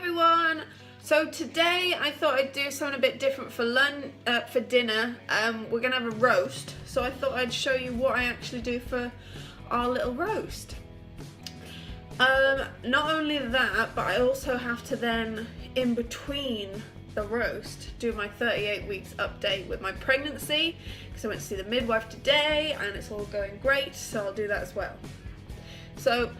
everyone. So today I thought I'd do something a bit different for dinner. We're gonna have a roast, so I thought I'd show you what I actually do for our little roast. Not only that, but I also have to then, in between the roast, do my 38 weeks update with my pregnancy, because I went to see the midwife today and it's all going great, so I'll do that as well. So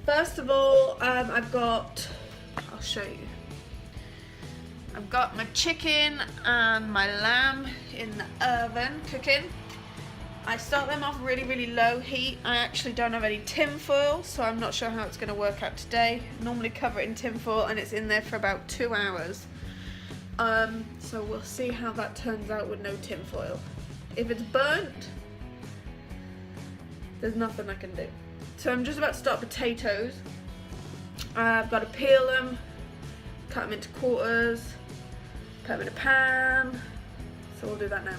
first of all, I'll show you. I've got my chicken and my lamb in the oven cooking. I start them off really low heat. I actually don't have any tin foil, so I'm not sure how it's going to work out today. I normally cover it in tin foil and it's in there for about 2 hours. So we'll see how that turns out with no tin foil. If it's burnt, there's nothing I can do. So I'm just about to start potatoes. I've got to peel them, cut them into quarters, put them in a pan. So we'll do that now.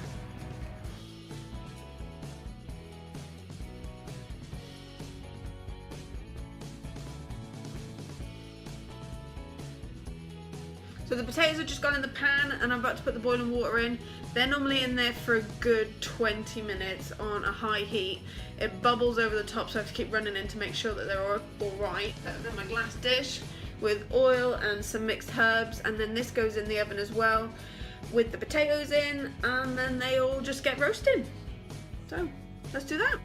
So the potatoes have just gone in the pan and I'm about to put the boiling water in. They're normally in there for a good 20 minutes on a high heat. It bubbles over the top, so I have to keep running in to make sure that they're all right. Then my glass dish with oil and some mixed herbs, and then this goes in the oven as well with the potatoes in, and then they all just get roasting. So let's do that.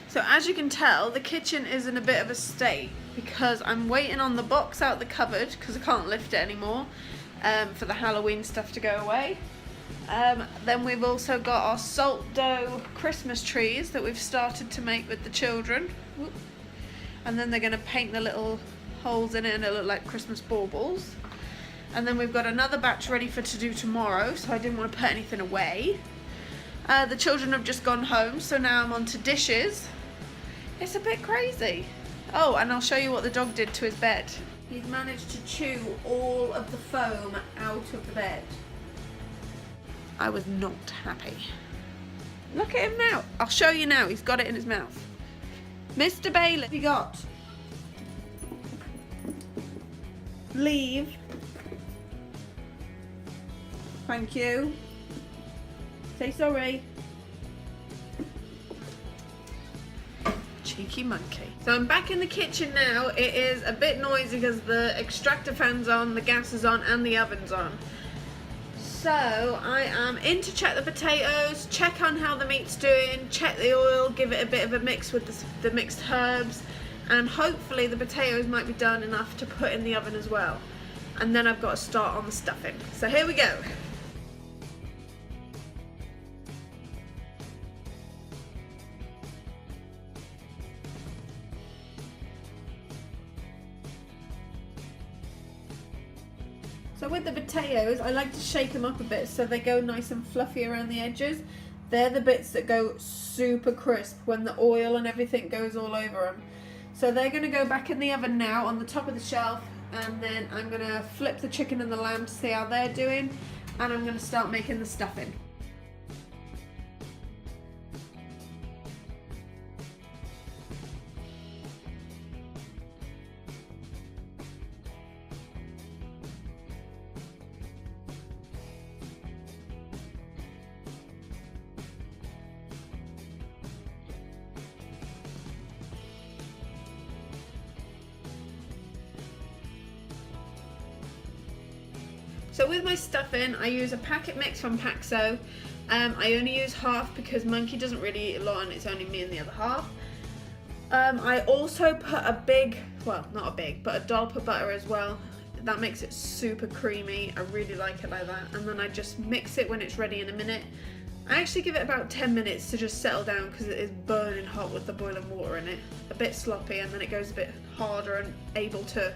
So as you can tell, the kitchen is in a bit of a state because I'm waiting on the box out the cupboard because I can't lift it anymore for the Halloween stuff to go away. Then we've also got our salt dough Christmas trees that we've started to make with the children. And then they're going to paint the little holes in it and it'll look like Christmas baubles. And then we've got another batch ready to do tomorrow, so I didn't want to put anything away. The children have just gone home, so now I'm on to dishes. It's a bit crazy. Oh, and I'll show you what the dog did to his bed. He's managed to chew all of the foam out of the bed. I was not happy. Look at him now. I'll show you now. He's got it in his mouth. Mr. Bailey, what have you got? Leave. Thank you. Say sorry. Cheeky monkey. So I'm back in the kitchen now. It is a bit noisy because the extractor fan's on, the gas is on, and the oven's on. So I am in to check the potatoes, check on how the meat's doing, check the oil, give it a bit of a mix with the mixed herbs, and hopefully the potatoes might be done enough to put in the oven as well. And then I've got to start on the stuffing. So here we go. So with the potatoes, I like to shake them up a bit so they go nice and fluffy around the edges. They're the bits that go super crisp when the oil and everything goes all over them. So they're going to go back in the oven now on the top of the shelf, and then I'm going to flip the chicken and the lamb to see how they're doing, and I'm going to start making the stuffing. So with my stuffing, I use a packet mix from Paxo. I only use half because Monkey doesn't really eat a lot and it's only me and the other half. I also put a big, well not a big, but a dollop of butter as well. That makes it super creamy. I really like it like that. And then I just mix it when it's ready in a minute. I actually give it about 10 minutes to just settle down because it is burning hot with the boiling water in it. A bit sloppy, and then it goes a bit harder and able to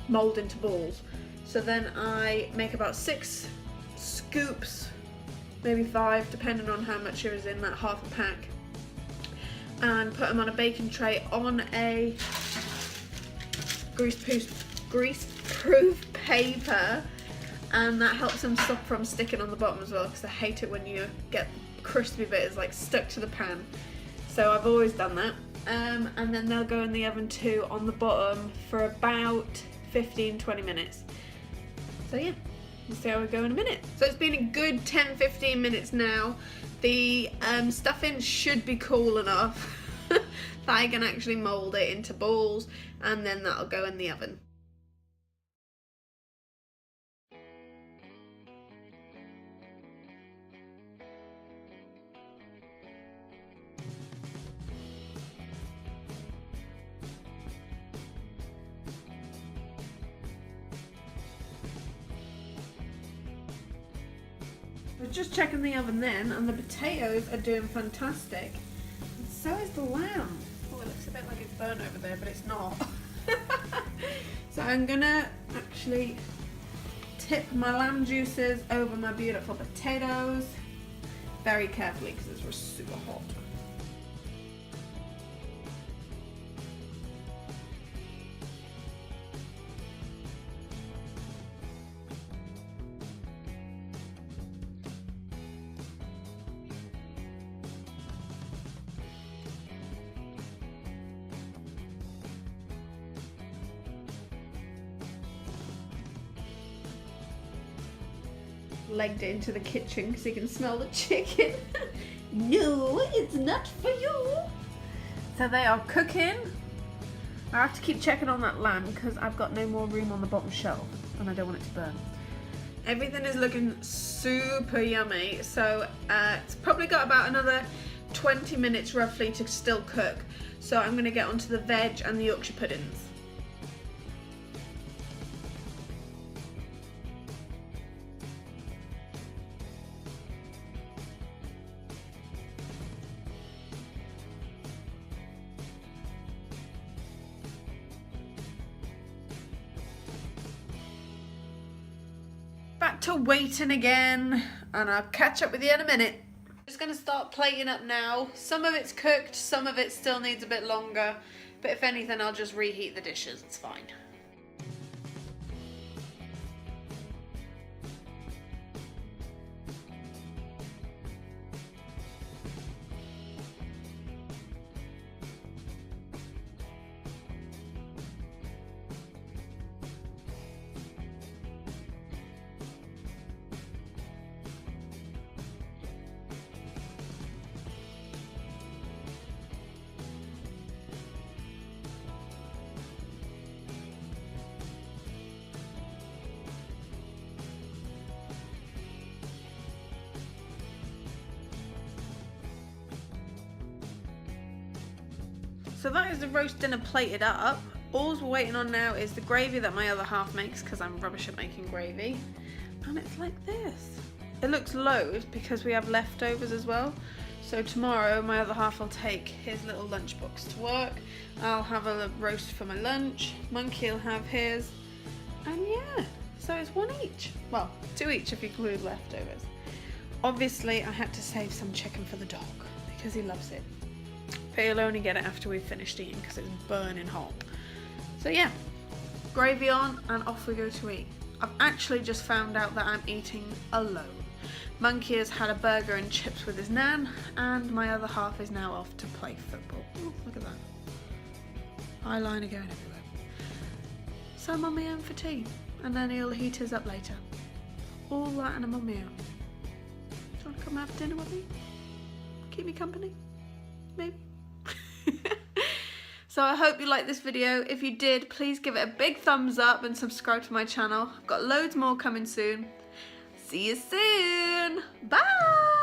mould into balls. So then I make about 6 scoops, maybe 5, depending on how much is in that half a pack. and put them on a baking tray on a grease grease-proof paper, and that helps them stop from sticking on the bottom as well, because I hate it when you get crispy bits like stuck to the pan. So I've always done that. And then they'll go in the oven too on the bottom for about 15-20 minutes. So yeah, we'll see how we go in a minute. So it's been a good 10-15 minutes now. The stuffing should be cool enough that I can actually mould it into balls, and then that'll go in the oven. I was just checking the oven then, and the potatoes are doing fantastic. And so is the lamb. Oh, it looks a bit like it's burnt over there, but it's not. So I'm gonna actually tip my lamb juices over my beautiful potatoes very carefully because it's super hot. Legged it into the kitchen because he can smell the chicken. No, it's not for you. So they are cooking. I have to keep checking on that lamb because I've got no more room on the bottom shelf and I don't want it to burn. Everything is looking super yummy. So it's probably got about another 20 minutes roughly to still cook. So I'm going to get onto the veg and the Yorkshire puddings. Back to waiting again, and I'll catch up with you in a minute. I'm just going to start plating up now. Some of it's cooked, some of it still needs a bit longer, but if anything I'll just reheat the dishes, it's fine. So that is the roast dinner plated up. All we're waiting on now is the gravy that my other half makes because I'm rubbish at making gravy. And it's like this. It looks loads because we have leftovers as well. So tomorrow my other half will take his little lunchbox to work. I'll have a roast for my lunch. Monkey will have his. And yeah, so it's one each. Well, two each if you include leftovers. Obviously I had to save some chicken for the dog because he loves it. But he'll only get it after we've finished eating because it's burning hot. So yeah, gravy on and off we go to eat. I've actually just found out that I'm eating alone. Monkey has had a burger and chips with his nan, and my other half is now off to play football. Ooh, look at that. Eyeliner going everywhere. So mummy home for tea, and then he'll heat his up later. All that and a mummy out. Do you want to come have dinner with me? Keep me company? Maybe? So I hope you liked this video. If you did, please give it a big thumbs up and subscribe to my channel. I've got loads more coming soon. See you soon. Bye.